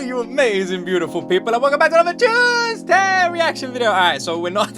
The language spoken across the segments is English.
you amazing, beautiful people, and welcome back to another Tuesday reaction video. All right, so we're not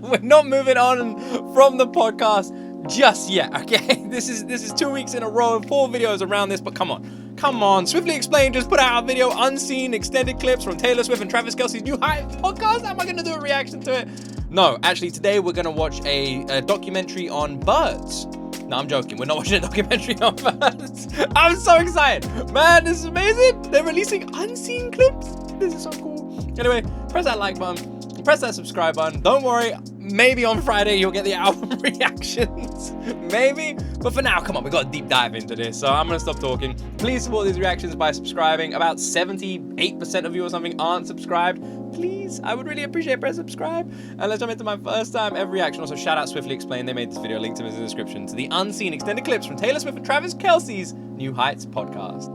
we're not moving on from the podcast just yet. Okay, this is 2 weeks in a row, 4 videos around this, but come on. Swiftly Explained just put out a video, unseen extended clips from Taylor Swift and Travis Kelce's new Heights podcast. How am I gonna do a reaction to it? No, actually, today we're gonna watch a documentary on birds. No, I'm joking. We're not watching a documentary on birds. I'm so excited. Man, this is amazing. They're releasing unseen clips. This is so cool. Anyway, press that like button. Press that subscribe button. Don't worry. Maybe on Friday you'll get the album reactions. Maybe. But for now, come on. We've got to deep dive into this. So I'm going to stop talking. Please support these reactions by subscribing. About 78% of you or something aren't subscribed. Please, I would really appreciate press subscribe. And let's jump into my first time ever reaction. Also, shout out Swiftly Explained. They made this video. Link to them in the description. To the unseen extended clips from Taylor Swift and Travis Kelce's New Heights podcast.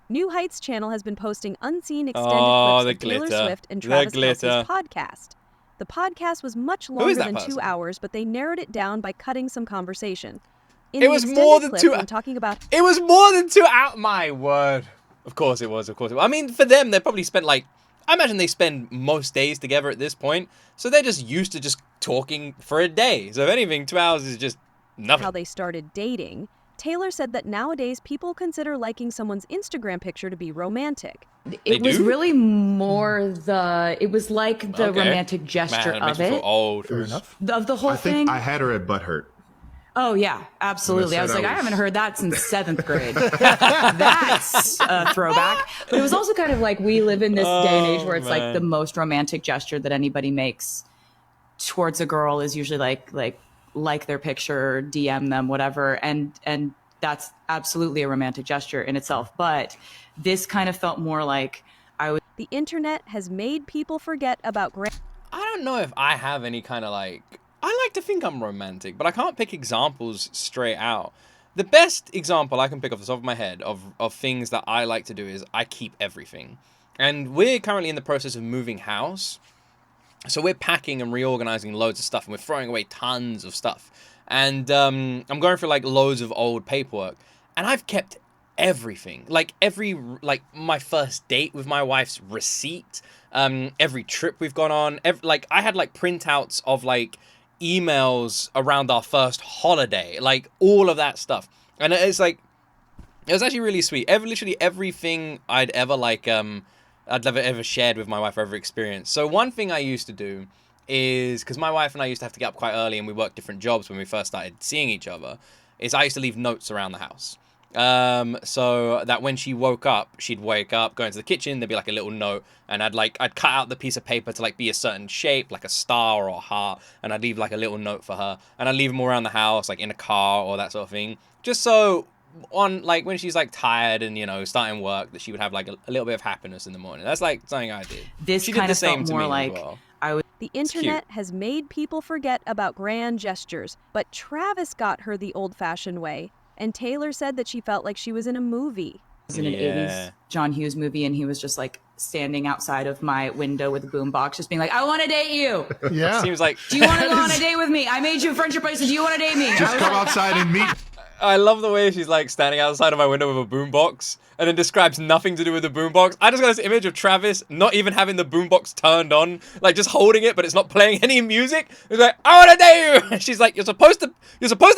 New Heights channel has been posting unseen extended clips of Taylor Swift and Travis Kelce's podcast. The podcast was much longer than 2 hours, but they narrowed it down by cutting some conversation. It was more than 2 hours. It was more than 2 hours. My word. Of course it was. Of course it was. I mean, for them, they probably spent I imagine they spend most days together at this point. So they're just used to just talking for a day. So if anything, 2 hours is just nothing. How they started dating. Taylor said that nowadays people consider liking someone's Instagram picture to be romantic. It was really more it was like the romantic gesture of it. Old. Fair enough. Of the whole thing. I had her at butthurt. Oh yeah, absolutely. I was like, I haven't heard that since 7th grade. That's a throwback. But it was also kind of like we live in this day and age where it's like the most romantic gesture that anybody makes towards a girl is usually like their picture, DM them, whatever, and that's absolutely a romantic gesture in itself. But this kind of felt more like The internet has made people forget about I don't know if I have any kind of I like to think I'm romantic, but I can't pick examples straight out. The best example I can pick off the top of my head of things that I like to do is I keep everything. And we're currently in the process of moving house. So we're packing and reorganizing loads of stuff, and we're throwing away tons of stuff. And I'm going through loads of old paperwork, and I've kept everything. My first date with my wife's receipt, every trip we've gone on, I had printouts of emails around our first holiday, all of that stuff. And it's it was actually really sweet. Literally everything I'd ever ever shared with my wife or ever experienced. So one thing I used to do is, because my wife and I used to have to get up quite early and we worked different jobs when we first started seeing each other, is I used to leave notes around the house. So that when she woke up, she'd wake up, go into the kitchen, there'd be a little note, and I'd cut out the piece of paper to be a certain shape, like a star or a heart, and I'd leave a little note for her, and I'd leave them all around the house, in a car or that sort of thing, just so on when she's tired and starting work, that she would have a little bit of happiness in the morning. That's something I did. This kind of felt more like The internet has made people forget about grand gestures, but Travis got her the old-fashioned way, and Taylor said that she felt like she was in a movie. It was in an 80s John Hughes movie, and he was just standing outside of my window with a boombox, just being like, I want to date you. Yeah. Seems do you want to go on a date with me? I made you a friendship bracelet. Do you want to date me? Just come outside and meet. I love the way she's standing outside of my window with a boombox and then describes nothing to do with the boombox. I just got this image of Travis not even having the boombox turned on, just holding it, but it's not playing any music. He's like, I want to date you. And she's like, you're supposed to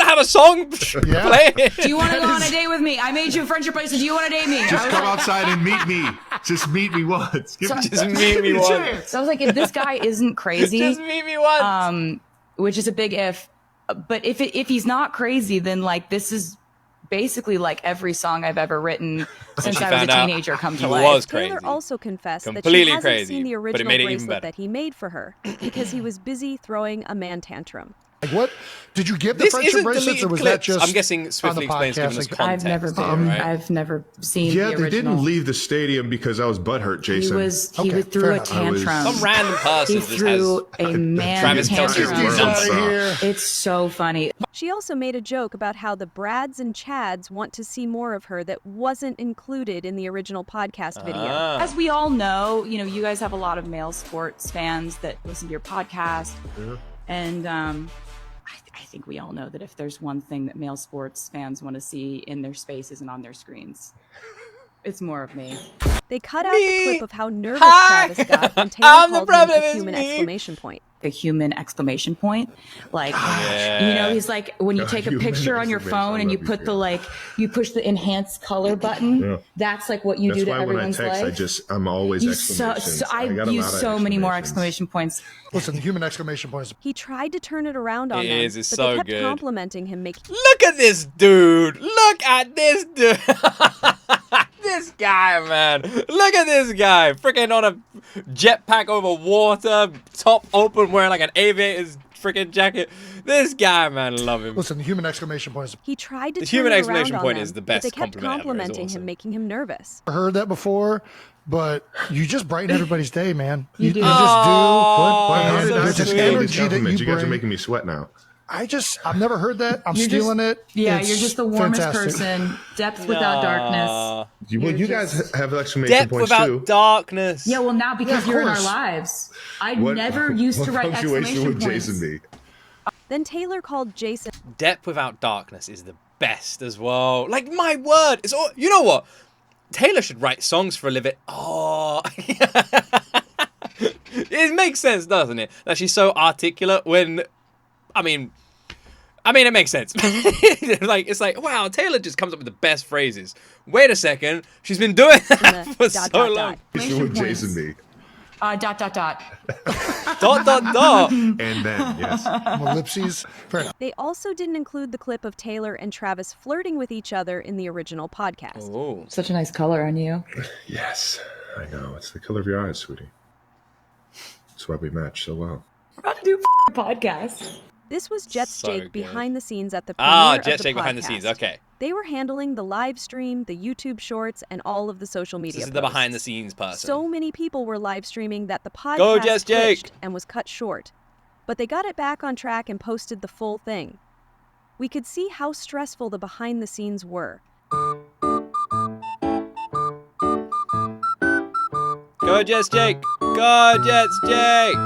have a song playing. Do you want to go on a date with me? I made you a friendship bracelet. Do you want to date me? Just come outside and meet me. Just meet me once. Just meet me once. So I was like, if this guy isn't crazy, just meet me once. Which is a big if. But if he's not crazy, then this is basically every song I've ever written since I was a teenager come to life. Taylor also confessed that she hasn't seen the original bracelet that he made for her because he was busy throwing a man tantrum. What did you give the friendship bracelets, or was that just? I'm guessing Swiftly Explains giving us context. I've never seen. Yeah, the original. They didn't leave the stadium because I was butthurt, Jason. He threw a tantrum. Some random person He threw a man Travis tantrum. Kelce. It's so funny. She also made a joke about how the Brads and Chads want to see more of her that wasn't included in the original podcast video. As we all know, you guys have a lot of male sports fans that listen to your podcast, and I think we all know that if there's one thing that male sports fans want to see in their spaces and on their screens, It's more of me. They cut out the clip of how nervous Travis got when Taylor called him a human exclamation point. A human exclamation point. Like, you know, he's like, when you take a picture on your phone and you put you push the enhance color button, that's like what you do to everyone's life. When I text, I'm always exclamations. I use so many more exclamation points. Listen, the human exclamation points. He tried to turn it around on them, it's but so they kept good. complimenting him. Look at this dude. Look at this dude. This guy, man. Look at this guy. Freaking on a jetpack over water, top open, wearing like an aviator's freaking jacket. This guy, man, love him. Listen, the human exclamation points. He tried to the turn human it exclamation around point on is them, the best but they kept compliment complimenting ever. him, making him nervous. I heard that before, but you just brighten everybody's day, man. You do. You just do. How did I There's just an get energy that compliments? You guys are bring. making me sweat now. I've never heard that. I'm You're stealing just- it. Yeah, It's you're just the warmest fantastic. person. Depth without darkness. You guys have exclamation Depth points without too. darkness. Yeah, well, now because of you're in our course. lives. I What- never used to what write punctuation exclamation would points. Jason be? Then Taylor called Jason. Depth without darkness is the best as well. Like, my word. It's all, you know what? Taylor should write songs for a living. Oh. It makes sense, doesn't it? That she's so articulate when, I mean, it makes sense. It's like, wow, Taylor just comes up with the best phrases. Wait a second. She's been doing that for so long. What would Jason be? Dot. Dot. And then, yes. Ellipses. Fair enough. They also didn't include the clip of Taylor and Travis flirting with each other in the original podcast. Oh. Such a nice color on you. Yes, I know. It's the color of your eyes, sweetie. That's why we match so well. We're about to do a podcast. This was Jet's So Jake good. behind the scenes at the premiere of Jet the Jake behind the podcast. scenes. Okay. They were handling the live stream, the YouTube shorts, and all of the social media This is the posts. behind the scenes person. So many people were live streaming that the podcast Go, Jess Jake! glitched and was cut short. But they got it back on track and posted the full thing. We could see how stressful the behind the scenes were. Go, Jess Jake. Go, Jess Jake.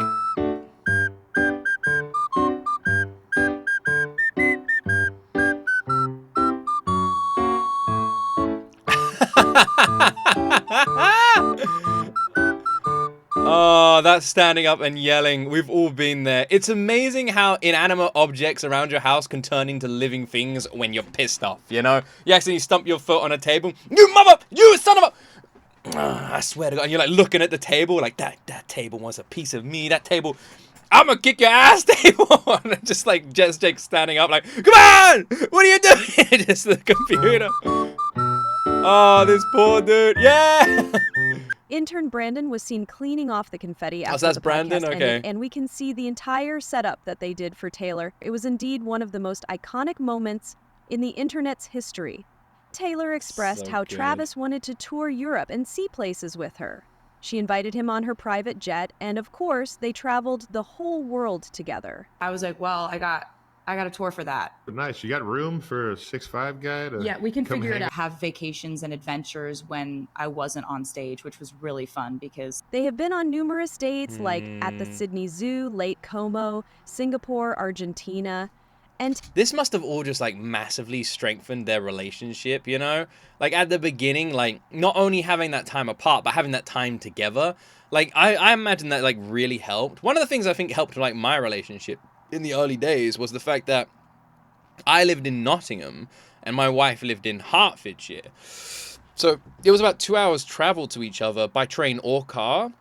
Oh, that's standing up and yelling. We've all been there. It's amazing how inanimate objects around your house can turn into living things when you're pissed off, you know? You accidentally stump your foot on a table. You mother! You son of a... I swear to God. And you're like looking at the table like, that table wants a piece of me. That table... I'm gonna kick your ass, table. And just like Jess Jake standing up like, come on! What are you doing? Just the computer. Oh, this poor dude. Yeah! Intern Brandon was seen cleaning off the confetti after that's the Brandon? podcast Okay. ended, and we can see the entire setup that they did for Taylor. It was indeed one of the most iconic moments in the internet's history. Taylor expressed So how good. Travis wanted to tour Europe and see places with her. She invited him on her private jet, and of course, they traveled the whole world together. I was like, well, I got a tour for that. Nice. You got room for a 6'5" guy to Yeah, we can come figure it hang out. Have vacations and adventures when I wasn't on stage, which was really fun because They have been on numerous dates, like at the Sydney Zoo, Lake Como, Singapore, Argentina, and This must have all just like massively strengthened their relationship, you know? Like at the beginning, like not only having that time apart, but having that time together. Like I imagine that like really helped. One of the things I think helped like my relationship in the early days was the fact that I lived in Nottingham and my wife lived in Hertfordshire. So it was about 2 hours travel to each other by train or car.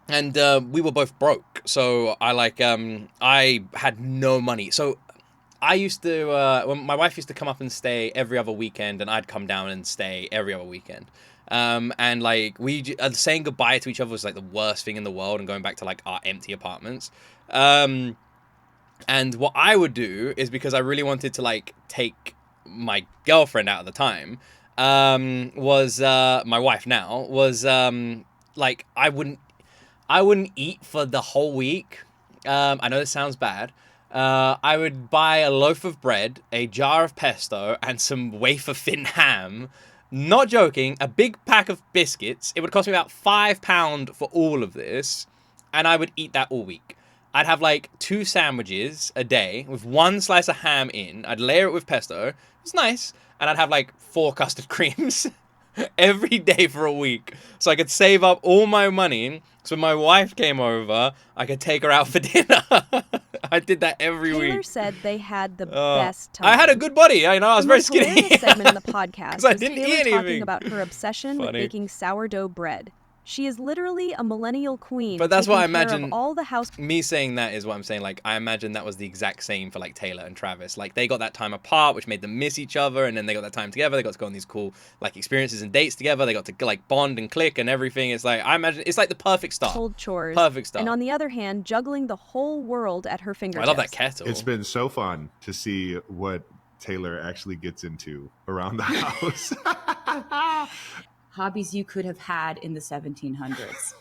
And we were both broke. So I had no money. So I used to, when my wife used to come up and stay every other weekend, and I'd come down and stay every other weekend. And like saying goodbye to each other was like the worst thing in the world, and going back to like our empty apartments. And what I would do is, because I really wanted to like take my girlfriend out at the time, was my wife now, was like I wouldn't eat for the whole week. I know this sounds bad. I would buy a loaf of bread, a jar of pesto, and some wafer-thin ham. Not joking, a big pack of biscuits. It would cost me about £5 for all of this, and I would eat that all week. I'd have like 2 sandwiches a day with 1 slice of ham in. I'd layer it with pesto. It was nice. And I'd have like 4 custard creams. every day for a week so I could save up all my money. So when my wife came over, I could take her out for dinner. I did that every week. Taylor said they had the best time. I had a good body. I was very skinny. The most hilarious segment in the podcast I was didn't Taylor eat anything. talking about her obsession with baking sourdough bread. She is literally a millennial queen. But that's what I imagine. Of all the house. Me saying that is what I'm saying. Like, I imagine that was the exact same for like Taylor and Travis. Like, they got that time apart, which made them miss each other, and then they got that time together. They got to go on these cool like experiences and dates together. They got to like bond and click and everything. It's like, I imagine it's like the perfect start. Cold chores. Perfect start. And on the other hand, juggling the whole world at her fingertips. I love that kettle. It's been so fun to see what Taylor actually gets into around the house. Hobbies you could have had in the 1700s.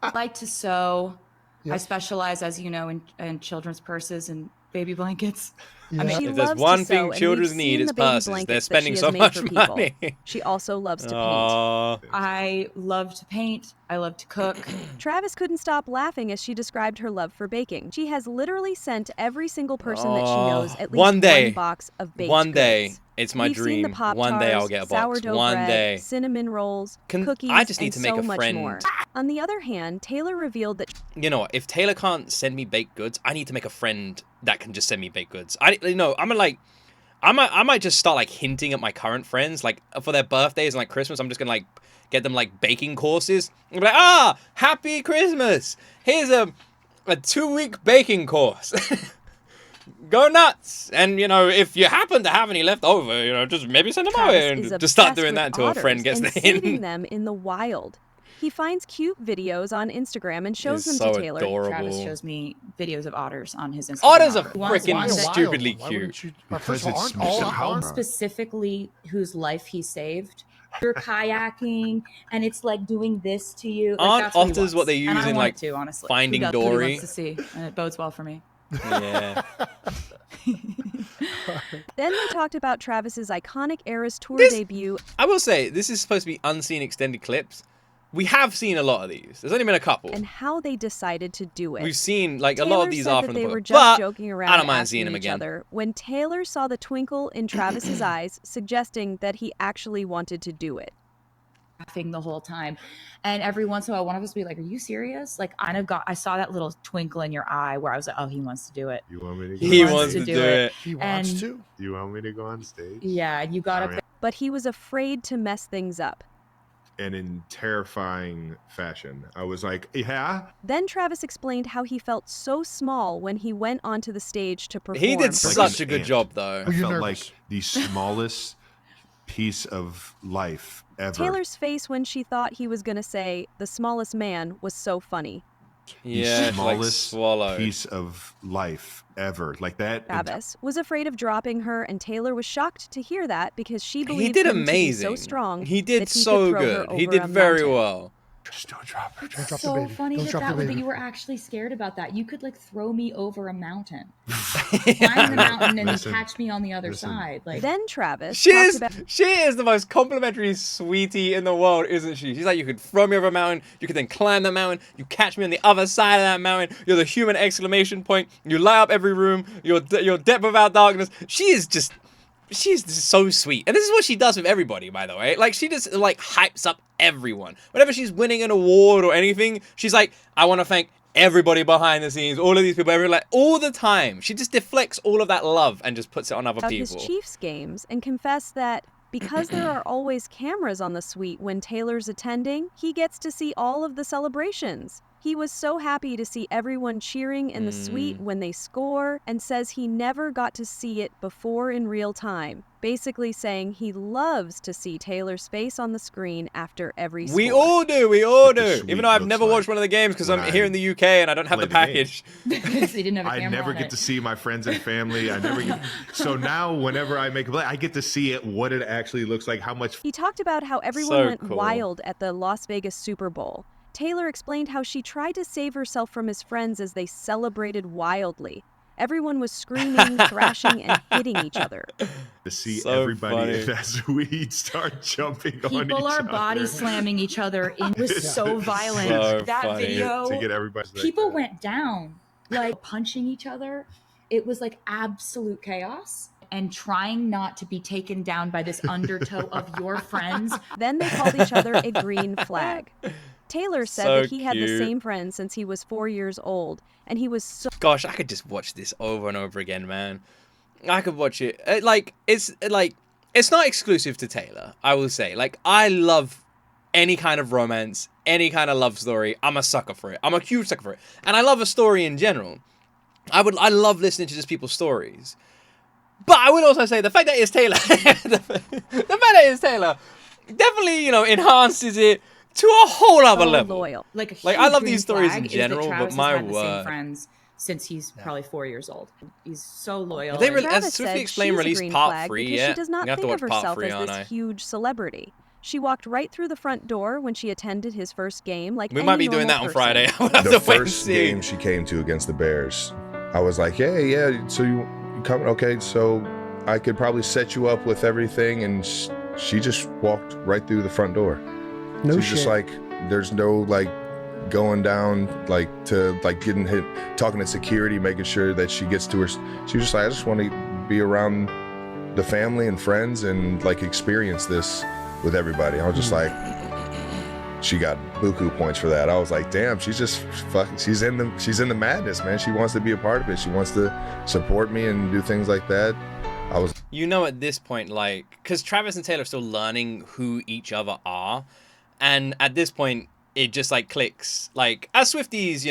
I like to sew. Yep. I specialize, as you know, in children's purses and baby blankets. Yeah. I mean, if there's one thing children need, it's purses. They're spending so much money. She also loves to paint. I love to paint. I love to cook. Travis couldn't stop laughing as she described her love for baking. She has literally sent every single person that she knows at least one box of baked One day. goods. It's my We've dream. Seen the Pop-Tarts, one day I'll get a box. Sourdough One bread, day. Cinnamon rolls, cookies, I just need and to make so a much friend. more. On the other hand, Taylor revealed that you know what? If Taylor can't send me baked goods, I need to make a friend that can just send me baked goods. I might just start like hinting at my current friends, like for their birthdays and like Christmas. I'm just gonna like get them like baking courses. I'm like, happy Christmas! Here's a 2-week baking course. Go nuts! And you know, if you happen to have any left over, you know, just maybe send them away and just start doing that until a friend gets and the saving hint. them in the wild. He finds cute videos on Instagram and shows them so to Taylor. Adorable. Travis shows me videos of otters on his Instagram. Otters are freaking stupidly cute. Because it's all specifically whose life he saved. You're kayaking and it's like doing this to you. Like, Aren't otters what they use and I in want like to, honestly. Finding That's what he Dory? wants to see, and it bodes well for me. Yeah. Then they talked about Travis's iconic Eras Tour debut. I will say, this is supposed to be unseen extended clips. We have seen a lot of these. There's only been a couple. And how they decided to do it. We've seen like Taylor a lot of these said are that from they the were book. just But joking around I don't mind seeing them each again. other when Taylor saw the twinkle in Travis's eyes, suggesting that he actually wanted to do it. Laughing the whole time, and every once in a while one of us would be like, are you serious? Like, I saw that little twinkle in your eye where I was like, oh, he wants to do it. You want me to go He wants to do it. He wants to. Do you want me to go on stage? Yeah, and you got up. But he was afraid to mess things up. And in terrifying fashion, I was like, yeah. Then Travis explained how he felt so small when he went onto the stage to perform. He did Like such an a good ant. job, though. I you felt nervous? like the smallest piece of life ever. Taylor's face when she thought he was going to say the smallest man was so funny. Yeah, the smallest like swallow. piece of life ever. Like that. Travis was afraid of dropping her, and Taylor was shocked to hear that because she believed He did him amazing. to be so strong. He did that he so could throw her good. over He did a very mountain. well. Just don't drop her. Don't drop the So baby. funny Don't drop the that baby. you were actually scared about that. You could like throw me over a mountain, climb the mountain, and Listen, catch me on the other listen. side. Like, Then Travis She talked is, about she is the most complimentary sweetie in the world, isn't she? She's like, you could throw me over a mountain, you could then climb the mountain, you catch me on the other side of that mountain, you're the human exclamation point, you light up every room, you're depth without darkness. She's just so sweet. And this is what she does with everybody, by the way. Like, she just, like, hypes up everyone. Whenever she's winning an award or anything, she's like, I want to thank everybody behind the scenes, all of these people, like, all the time. She just deflects all of that love and just puts it on other his people. Chiefs games and confessed that because there are always cameras on the suite when Taylor's attending, he gets to see all of the celebrations. He was so happy to see everyone cheering in the suite when they score, and says he never got to see it before in real time, basically saying he loves to see Taylor's face on the screen after every score. We all do. What the Even suite though I've looks never like watched one of the games because when I'm here in the UK and I don't have the play the game. package. they didn't have a I camera never on get it. to see my friends and family. I never get. So now, whenever I make a play, I get to see it, what it actually looks like, how much. He talked about how everyone So went cool. wild at the Las Vegas Super Bowl. Taylor explained how she tried to save herself from his friends as they celebrated wildly. Everyone was screaming, thrashing, and hitting each other. To see So everybody funny. in that suite start jumping on each People are other. body slamming each other. It was so violent. So that funny. video, to get everybody. people went down, like punching each other. It was like absolute chaos. and trying not to be taken down by this undertow of your friends. Then they called each other a green flag. Taylor said So that he had the cute. same friend since he was 4 years old, and he was so... Gosh, I could just watch this over and over again, man. I could watch it. It's not exclusive to Taylor, I will say. Like, I love any kind of romance, any kind of love story. I'm a sucker for it. I'm a huge sucker for it. And I love a story in general. I love listening to just people's stories. But I would also say the fact that it's Taylor, the fact that it's Taylor definitely, enhances it to a whole other level. loyal. Like I love these stories in general, but my had the same word. friends since he's probably 4 years old. He's so loyal. They and- Travis as Swiftly said Explained she's a released green part flag 3 because yet? she does not I'm gonna have to think of watch part herself 3, as aren't this I? huge celebrity. She walked right through the front door when she attended his first game like We any might be doing normal that on person. Friday. We'll have The to wait and first see. game she came to against the Bears, I was like, hey, yeah, so you coming? Okay, so I could probably set you up with everything. And she just walked right through the front door. No She's shit. just like, there's no like going down like to like getting hit, talking to security, making sure that she gets to her. She was just like, I just want to be around the family and friends and like experience this with everybody. I was just like, she got buku points for that. I was like, damn, she's just fucking, she's in the madness, man. She wants to be a part of it. She wants to support me and do things like that. I was At this point, like, because Travis and Taylor are still learning who each other are, and at this point, it just like clicks. Like, as Swifties,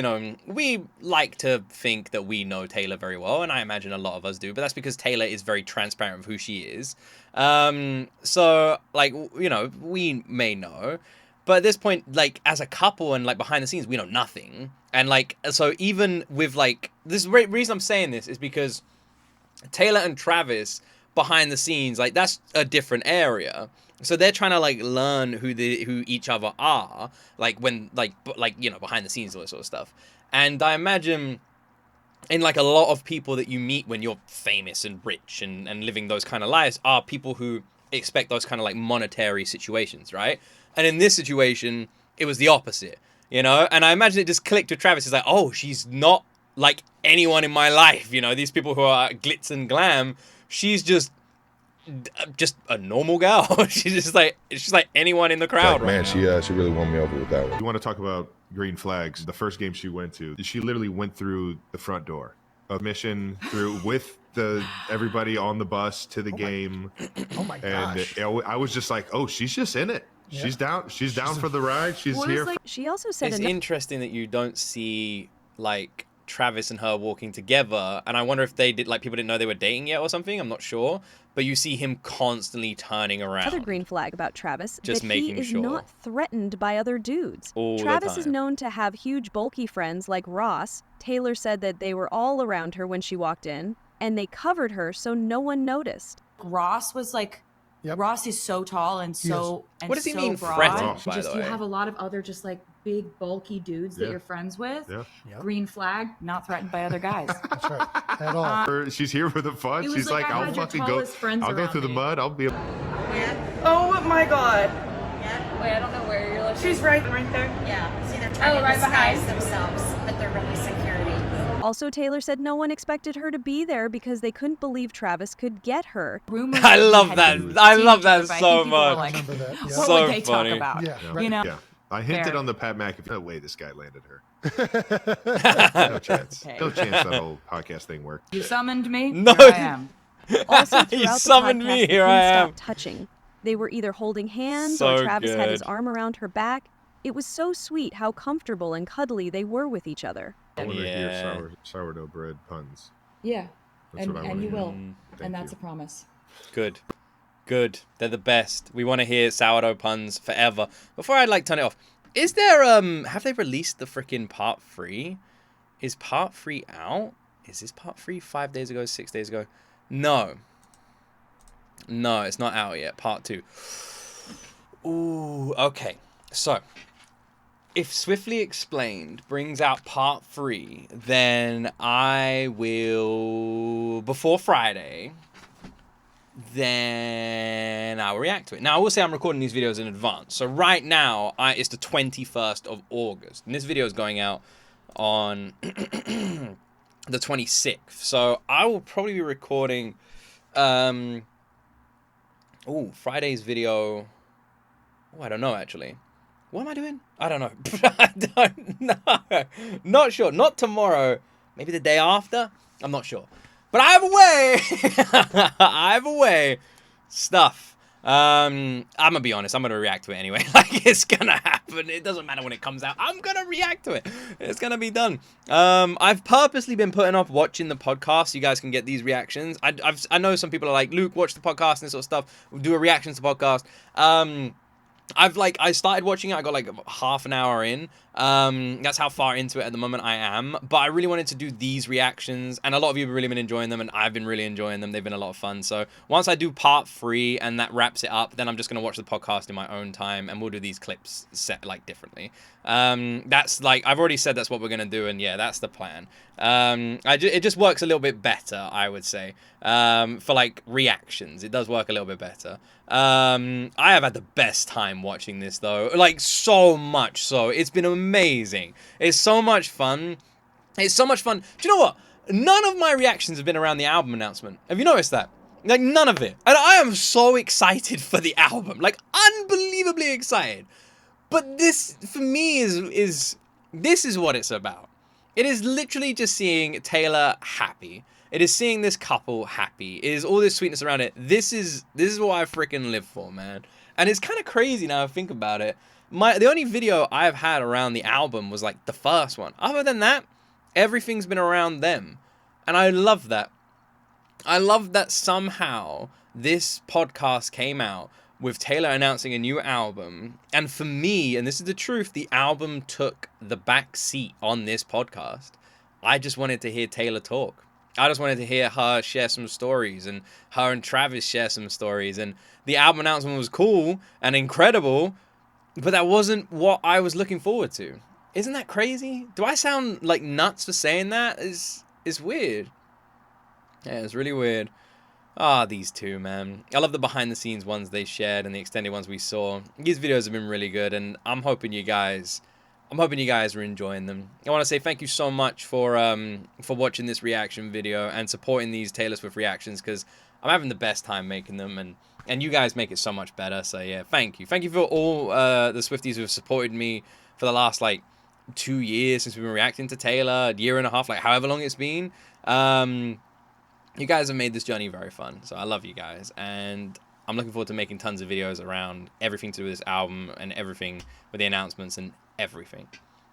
we like to think that we know Taylor very well, and I imagine a lot of us do, but that's because Taylor is very transparent with who she is. So, like, we may know. But at this point, like, as a couple and, like, behind the scenes, we know nothing. And, like, so even with, like, this reason I'm saying this is because Taylor and Travis, behind the scenes, like, that's a different area. So they're trying to, like, learn who each other are, like, when, like, behind the scenes, all that sort of stuff. And I imagine in, like, a lot of people that you meet when you're famous and rich and living those kind of lives are people who expect those kind of, like, monetary situations, right? And in this situation, it was the opposite, And I imagine it just clicked with Travis. It's like, oh, she's not like anyone in my life, these people who are glitz and glam. She's just a normal gal. she's like anyone in the crowd, like, man, right she really won me over with that one. You want to talk about green flags? The first game she went to, she literally went through the front door of mission through with everybody on the bus to the game. Oh my And gosh. I was just like, oh, she's just in it. Yeah. She's down. She's down for the ride. She's here. She also said It's interesting that you don't see like Travis and her walking together, and I wonder if they did, like, people didn't know they were dating yet or something. I'm not sure, but you see him constantly turning around. another green flag about Travis, Just that making he is sure. not threatened by other dudes. All the Travis is time. known to have huge bulky friends like Ross. Taylor said that they were all around her when she walked in, and they covered her so no one noticed. Ross was like, Yep. Ross is so tall and so and What does he so mean broad. threatened, by Just the you way? have a lot of other just like big bulky dudes that Yeah. you're friends with. Yeah. Yep. Green flag, not threatened by other guys. That's right. At all. She's here for the fun. It was She's like, like, I I'll had your fucking go. tallest friends I'll go around through the me. mud. I'll be. Oh my god. Wait, I don't know where you're looking. She's right there. Yeah. See, they're trying to right disguise behind. themselves, but they're really security. Also, Taylor said no one expected her to be there because they couldn't believe Travis could get her. Rumors I that we love had that. been I seeing love each that other, but I so think people were much. like, Remember that. Yeah. what So would they funny. talk about? Yeah, You right. know? Yeah. I hinted Fair. on the Pat McAfee. No way this guy landed her. No chance. Okay. No chance that whole podcast thing worked. You summoned me. No. Here I am. Also, You throughout the summoned podcast, me, they here couldn't I am. stop touching. They were either holding hands So or Travis had his good. arm around her back. It was so sweet how comfortable and cuddly they were with each other. I want to hear Yeah. sourdough bread puns. Yeah. That's what I want to hear. Mm, Thank And that's you. a promise. Good. They're the best. We want to hear sourdough puns forever. Before I turn it off, is there have they released the freaking part 3? Is part 3 out? Is this part 3 5 days ago, 6 days ago? No, it's not out yet. Part 2. Ooh, okay. So, if Swiftly Explained brings out part 3, then I will, before Friday, then I will react to it. Now, I will say I'm recording these videos in advance. So right now, it's the 21st of August. And this video is going out on the 26th. So I will probably be recording Friday's video. Oh, I don't know, actually. What am I doing? I don't know. I don't know. Not sure. Not tomorrow. Maybe the day after? I'm not sure. But I have a way. I have a way. Stuff. I'm gonna be honest. I'm gonna react to it anyway. Like, it's gonna happen. It doesn't matter when it comes out. I'm gonna react to it. It's gonna be done. I've purposely been putting off watching the podcast so you guys can get these reactions. I know some people are like, Luke, watch the podcast and this sort of stuff. We'll do a reaction to the podcast. I started watching it. I got like half an hour in. That's how far into it at the moment I am. But I really wanted to do these reactions, and a lot of you have really been enjoying them, and I've been really enjoying them. They've been a lot of fun. So once I do part 3 and that wraps it up, then I'm just gonna watch the podcast in my own time, and we'll do these clips set like differently. That's like, I've already said that's what we're gonna do, and yeah, that's the plan. It just works a little bit better, I would say, for like reactions. It does work a little bit better. I have had the best time watching this though, like so much so. It's been amazing. It's so much fun. It's so much fun. Do you know what? None of my reactions have been around the album announcement. Have you noticed that? Like, none of it. And I am so excited for the album. Like, unbelievably excited. But this, for me, this is what it's about. It is literally just seeing Taylor happy. It is seeing this couple happy. It is all this sweetness around it. This is what I freaking live for, man. And it's kind of crazy now I think about it. The only video I've had around the album was like the first one. Other than that, everything's been around them. And I love that. I love that somehow this podcast came out with Taylor announcing a new album. And for me, and this is the truth, the album took the back seat on this podcast. I just wanted to hear Taylor talk. I just wanted to hear her share some stories, and her and Travis share some stories. And the album announcement was cool and incredible, but that wasn't what I was looking forward to. Isn't that crazy? Do I sound like nuts for saying that? It's weird. Yeah, it's really weird. These two, man. I love the behind the scenes ones they shared and the extended ones we saw. These videos have been really good, and I'm hoping you guys are enjoying them. I want to say thank you so much for watching this reaction video and supporting these Taylor Swift reactions, because I'm having the best time making them, and you guys make it so much better. So yeah, thank you. Thank you for all the Swifties who have supported me for the last like 2 years since we've been reacting to Taylor, a year and a half, like however long it's been. You guys have made this journey very fun. So I love you guys, and I'm looking forward to making tons of videos around everything to do with this album and everything with the announcements and everything.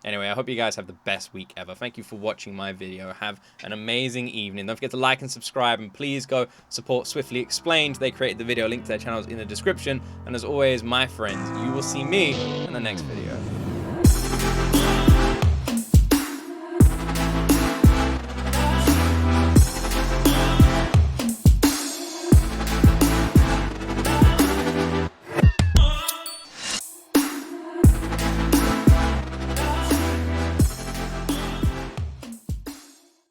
Anyway, I hope you guys have the best week ever. Thank you for watching my video. Have an amazing evening. Don't forget to like and subscribe, and please go support Swiftly Explained. They created the video. Link to their channel is in the description. And as always, my friends, you will see me in the next video.